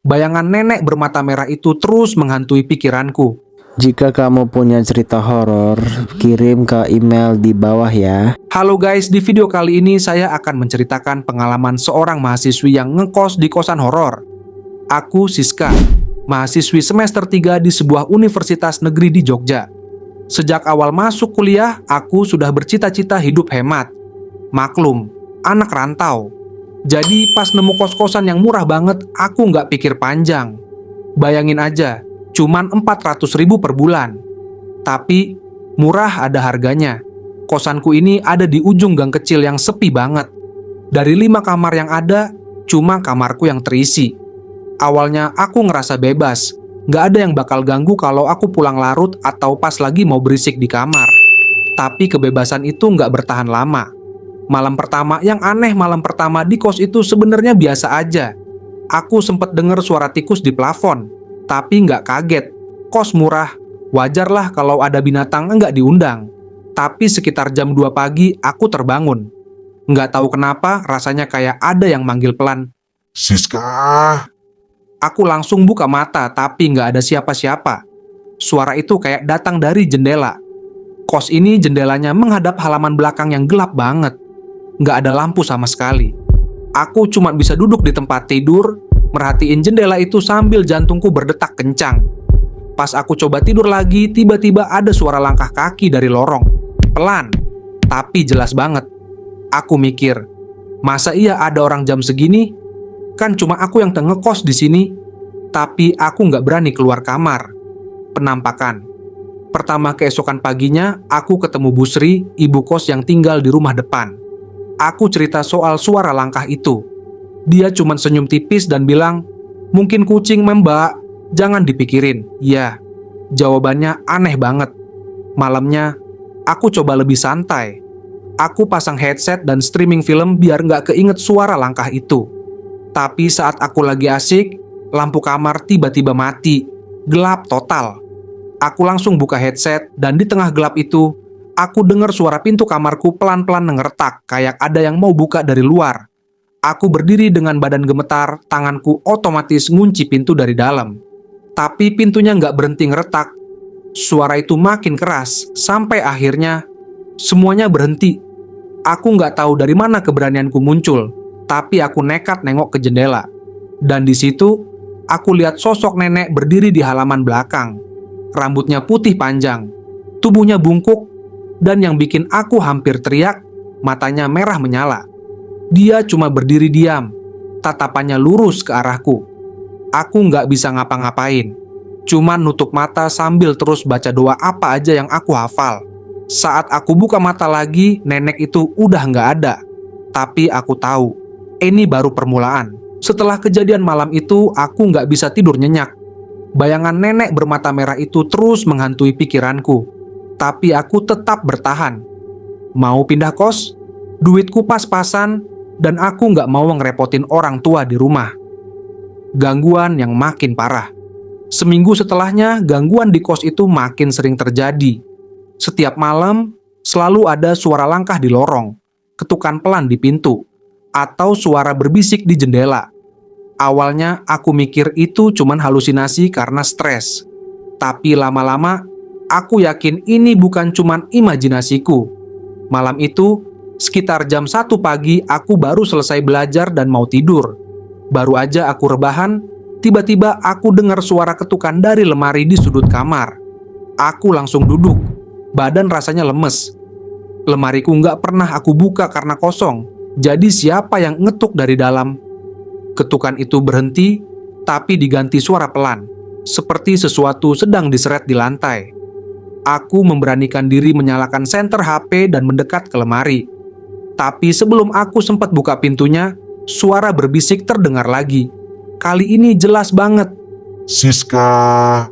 Bayangan nenek bermata merah itu terus menghantui pikiranku. Jika kamu punya cerita horor, kirim ke email di bawah ya. Halo guys, di video kali ini saya akan menceritakan pengalaman seorang mahasiswi yang ngekos di kosan horor. Aku Siska, mahasiswi semester 3 di sebuah universitas negeri di Jogja. Sejak awal masuk kuliah, aku sudah bercita-cita hidup hemat. Maklum, anak rantau. Jadi pas nemu kos-kosan yang murah banget, aku nggak pikir panjang. Bayangin aja, cuman 400.000 per bulan. Tapi murah ada harganya. Kosanku ini ada di ujung gang kecil yang sepi banget. Dari 5 kamar yang ada, cuma kamarku yang terisi. Awalnya aku ngerasa bebas, nggak ada yang bakal ganggu kalau aku pulang larut atau pas lagi mau berisik di kamar. Tapi kebebasan itu nggak bertahan lama. Malam pertama di kos itu sebenarnya biasa aja. Aku sempet denger suara tikus di plafon, tapi nggak kaget. Kos murah, wajarlah kalau ada binatang nggak diundang. Tapi sekitar jam 2 pagi aku terbangun. Nggak tahu kenapa rasanya kayak ada yang manggil pelan. Siska, Aku langsung buka mata tapi nggak ada siapa-siapa. Suara itu kayak datang dari jendela. Kos ini jendelanya menghadap halaman belakang yang gelap banget. Nggak ada lampu sama sekali. Aku cuma bisa duduk di tempat tidur, merhatiin jendela itu sambil jantungku berdetak kencang. Pas aku coba tidur lagi, tiba-tiba ada suara langkah kaki dari lorong. Pelan, tapi jelas banget. Aku mikir, masa iya ada orang jam segini? Kan cuma aku yang ngekos di sini. Tapi aku nggak berani keluar kamar. Penampakan. Pertama keesokan paginya, aku ketemu Bu Sri, ibu kos yang tinggal di rumah depan. Aku cerita soal suara langkah itu. Dia cuma senyum tipis dan bilang, "Mungkin kucing, Mbak. Jangan dipikirin." Ya, jawabannya aneh banget. Malamnya, aku coba lebih santai. Aku pasang headset dan streaming film biar nggak keinget suara langkah itu. Tapi saat aku lagi asik, lampu kamar tiba-tiba mati. Gelap total. Aku langsung buka headset dan di tengah gelap itu, aku dengar suara pintu kamarku pelan-pelan ngeretak, kayak ada yang mau buka dari luar. Aku berdiri dengan badan gemetar, tanganku otomatis ngunci pintu dari dalam. Tapi pintunya nggak berhenti ngeretak. Suara itu makin keras, sampai akhirnya semuanya berhenti. Aku nggak tahu dari mana keberanianku muncul, tapi aku nekat nengok ke jendela. Dan di situ, aku lihat sosok nenek berdiri di halaman belakang. Rambutnya putih panjang, tubuhnya bungkuk, dan yang bikin aku hampir teriak, matanya merah menyala. Dia cuma berdiri diam, tatapannya lurus ke arahku. Aku nggak bisa ngapa-ngapain, cuma nutup mata sambil terus baca doa apa aja yang aku hafal. Saat aku buka mata lagi, nenek itu udah nggak ada. Tapi aku tahu, ini baru permulaan. Setelah kejadian malam itu, aku nggak bisa tidur nyenyak. Bayangan nenek bermata merah itu terus menghantui pikiranku. Tapi aku tetap bertahan. Mau pindah kos? Duitku pas-pasan, dan aku nggak mau ngerepotin orang tua di rumah. Gangguan yang makin parah. Seminggu setelahnya, gangguan di kos itu makin sering terjadi. Setiap malam, selalu ada suara langkah di lorong, ketukan pelan di pintu, atau suara berbisik di jendela. Awalnya aku mikir itu cuman halusinasi karena stres. Tapi lama-lama aku yakin ini bukan cuman imajinasiku. Malam itu, sekitar jam 1 pagi aku baru selesai belajar dan mau tidur. Baru aja aku rebahan, tiba-tiba aku dengar suara ketukan dari lemari di sudut kamar. Aku langsung duduk, badan rasanya lemes. Lemariku nggak pernah aku buka karena kosong. Jadi siapa yang ngetuk dari dalam? Ketukan itu berhenti, tapi diganti suara pelan, seperti sesuatu sedang diseret di lantai. Aku memberanikan diri menyalakan senter HP dan mendekat ke lemari. Tapi sebelum aku sempat buka pintunya, suara berbisik terdengar lagi. Kali ini jelas banget. Siska,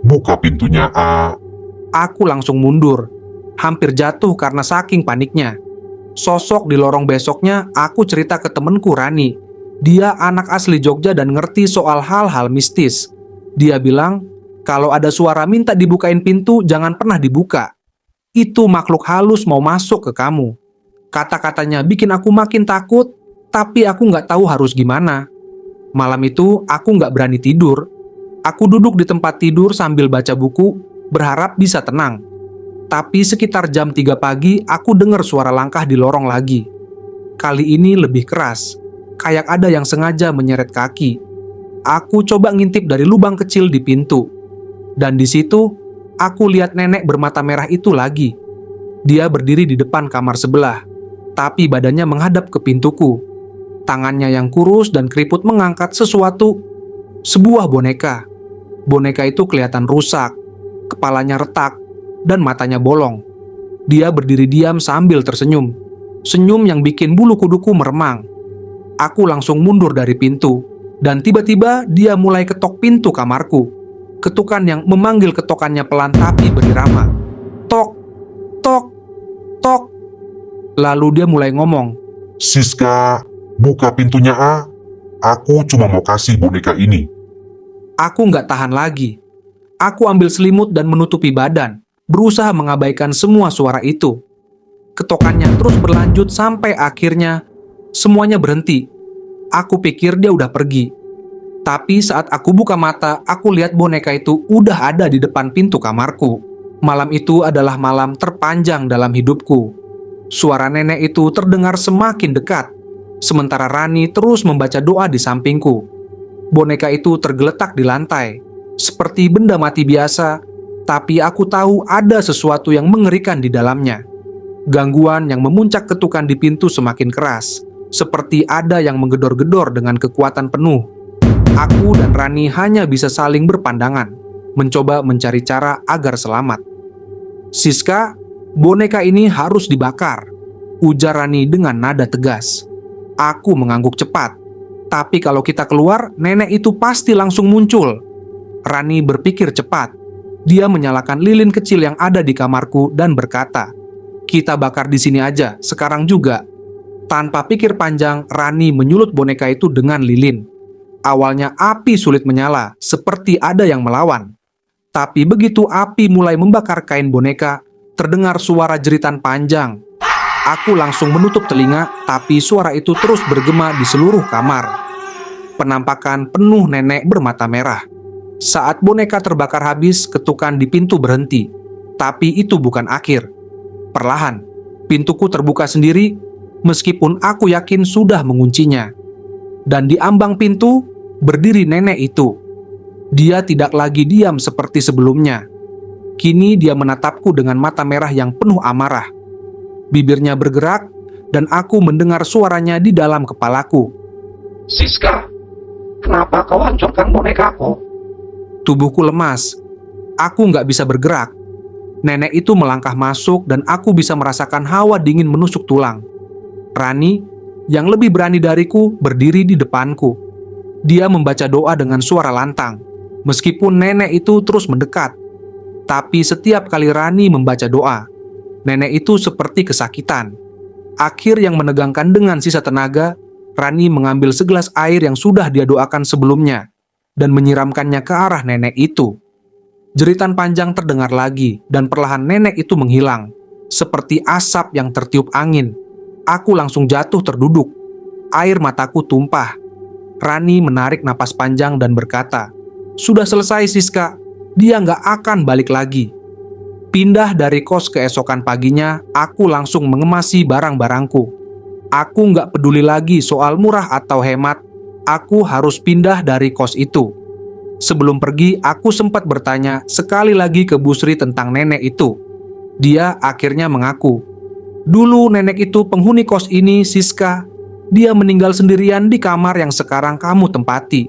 buka pintunya, A. Aku langsung mundur, hampir jatuh karena saking paniknya. Sosok di lorong besoknya, aku cerita ke temenku Rani. Dia anak asli Jogja dan ngerti soal hal-hal mistis. Dia bilang, kalau ada suara minta dibukain pintu, jangan pernah dibuka. Itu makhluk halus mau masuk ke kamu. Kata-katanya bikin aku makin takut, tapi aku nggak tahu harus gimana. Malam itu aku nggak berani tidur. Aku duduk di tempat tidur sambil baca buku, berharap bisa tenang. Tapi sekitar jam 3 pagi, aku dengar suara langkah di lorong lagi. Kali ini lebih keras, kayak ada yang sengaja menyeret kaki. Aku coba ngintip dari lubang kecil di pintu. Dan di situ, aku lihat nenek bermata merah itu lagi. Dia berdiri di depan kamar sebelah, tapi badannya menghadap ke pintuku. Tangannya yang kurus dan keriput mengangkat sesuatu, sebuah boneka. Boneka itu kelihatan rusak, kepalanya retak, dan matanya bolong. Dia berdiri diam sambil tersenyum. Senyum yang bikin bulu kuduku meremang. Aku langsung mundur dari pintu, dan tiba-tiba dia mulai ketok pintu kamarku. Ketukan yang memanggil ketokannya pelan tapi berirama. Tok, tok, tok. Lalu dia mulai ngomong. Siska, buka pintunya A. Aku cuma mau kasih boneka ini. Aku nggak tahan lagi. Aku ambil selimut dan menutupi badan, berusaha mengabaikan semua suara itu. Ketokannya terus berlanjut sampai akhirnya semuanya berhenti. Aku pikir dia udah pergi. Tapi saat aku buka mata, aku lihat boneka itu udah ada di depan pintu kamarku. Malam itu adalah malam terpanjang dalam hidupku. Suara nenek itu terdengar semakin dekat, sementara Rani terus membaca doa di sampingku. Boneka itu tergeletak di lantai, seperti benda mati biasa, tapi aku tahu ada sesuatu yang mengerikan di dalamnya. Gangguan yang memuncak ketukan di pintu semakin keras, seperti ada yang menggedor-gedor dengan kekuatan penuh. Aku dan Rani hanya bisa saling berpandangan, mencoba mencari cara agar selamat. Siska, boneka ini harus dibakar, ujar Rani dengan nada tegas. Aku mengangguk cepat. Tapi kalau kita keluar, nenek itu pasti langsung muncul. Rani berpikir cepat. Dia menyalakan lilin kecil yang ada di kamarku dan berkata, "Kita bakar di sini aja, sekarang juga." Tanpa pikir panjang, Rani menyulut boneka itu dengan lilin. Awalnya api sulit menyala, seperti ada yang melawan. Tapi begitu api mulai membakar kain boneka, terdengar suara jeritan panjang. Aku langsung menutup telinga, tapi suara itu terus bergema di seluruh kamar. Penampakan penuh nenek bermata merah. Saat boneka terbakar habis, ketukan di pintu berhenti. Tapi itu bukan akhir. Perlahan, pintuku terbuka sendiri, meskipun aku yakin sudah menguncinya. Dan di ambang pintu, berdiri nenek itu. Dia tidak lagi diam seperti sebelumnya. Kini dia menatapku dengan mata merah yang penuh amarah. Bibirnya bergerak, dan aku mendengar suaranya di dalam kepalaku. Siska, kenapa kau hancurkan bonekaku? Tubuhku lemas. Aku nggak bisa bergerak. Nenek itu melangkah masuk dan aku bisa merasakan hawa dingin menusuk tulang. Rani, yang lebih berani dariku, berdiri di depanku. Dia membaca doa dengan suara lantang, meskipun nenek itu terus mendekat. Tapi setiap kali Rani membaca doa, nenek itu seperti kesakitan. Akhir yang menegangkan dengan sisa tenaga, Rani mengambil segelas air yang sudah dia doakan sebelumnya dan menyiramkannya ke arah nenek itu. Jeritan panjang terdengar lagi dan perlahan nenek itu menghilang, seperti asap yang tertiup angin. Aku langsung jatuh terduduk. Air mataku tumpah. Rani menarik napas panjang dan berkata, "Sudah selesai Siska, dia nggak akan balik lagi." Pindah dari kos keesokan paginya, aku langsung mengemasi barang-barangku. Aku nggak peduli lagi soal murah atau hemat. Aku harus pindah dari kos itu. Sebelum pergi, aku sempat bertanya sekali lagi ke Bu Sri tentang nenek itu. Dia akhirnya mengaku, "Dulu nenek itu penghuni kos ini, Siska. Dia meninggal sendirian di kamar yang sekarang kamu tempati.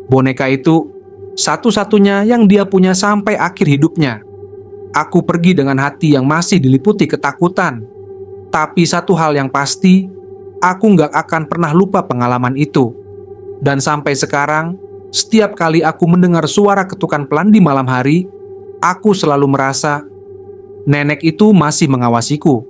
Boneka itu satu-satunya yang dia punya sampai akhir hidupnya." Aku pergi dengan hati yang masih diliputi ketakutan. Tapi satu hal yang pasti, aku nggak akan pernah lupa pengalaman itu. Dan sampai sekarang, setiap kali aku mendengar suara ketukan pelan di malam hari, aku selalu merasa nenek itu masih mengawasiku.